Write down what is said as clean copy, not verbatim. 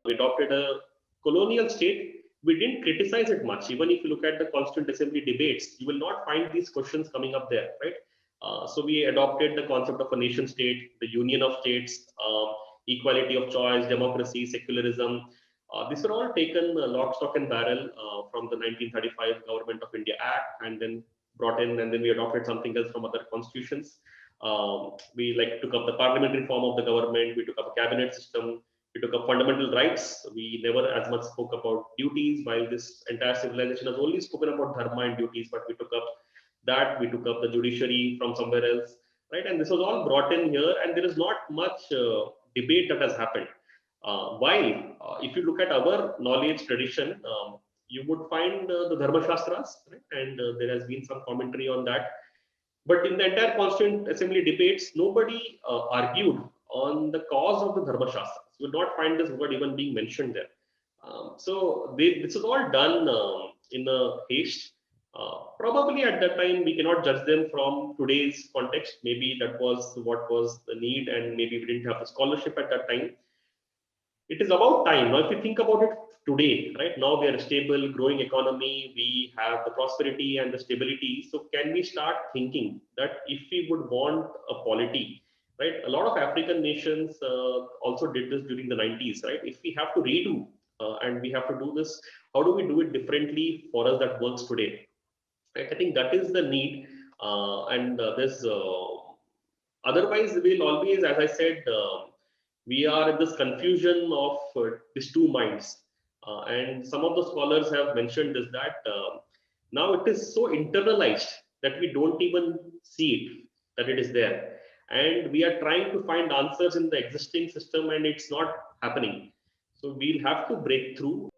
we adopted a colonial state, we didn't criticize it much. Even if you look at the Constituent Assembly debates, you will not find these questions coming up there, right? So we adopted the concept of a nation state, the union of states, equality of choice, democracy, secularism. These are all taken lock, stock, and barrel from the 1935 Government of India Act, and then brought in, and then we adopted something else from other constitutions. We like took up the parliamentary form of the government. We took up a cabinet system. We took up fundamental rights. We never as much spoke about duties, while this entire civilization has only spoken about dharma and duties. But we took up that. We took up the judiciary from somewhere else, right? And this was all brought in here, and there is not much debate that has happened. While if you look at our knowledge tradition, you would find the Dharma Shastras, right? And there has been some commentary on that. But in the entire Constituent Assembly debates, nobody argued on the cause of the Dharma Shastras. You will not find this word even being mentioned there. This is all done in a haste. Probably at that time, we cannot judge them from today's context. Maybe that was what was the need, and maybe we didn't have the scholarship at that time. It is about time. Now, if you think about it today, right now we are a stable, growing economy, we have the prosperity and the stability. So can we start thinking that if we would want a polity, right? A lot of African nations also did this during the 90s, right? If we have to redo and we have to do this, how do we do it differently for us that works today? Right? I think that is the need, and this. Otherwise, we'll always, as I said, we are in this confusion of these two minds. And some of the scholars have mentioned this, that now it is so internalized that we don't even see it, that it is there. And we are trying to find answers in the existing system, and it's not happening. So we'll have to break through.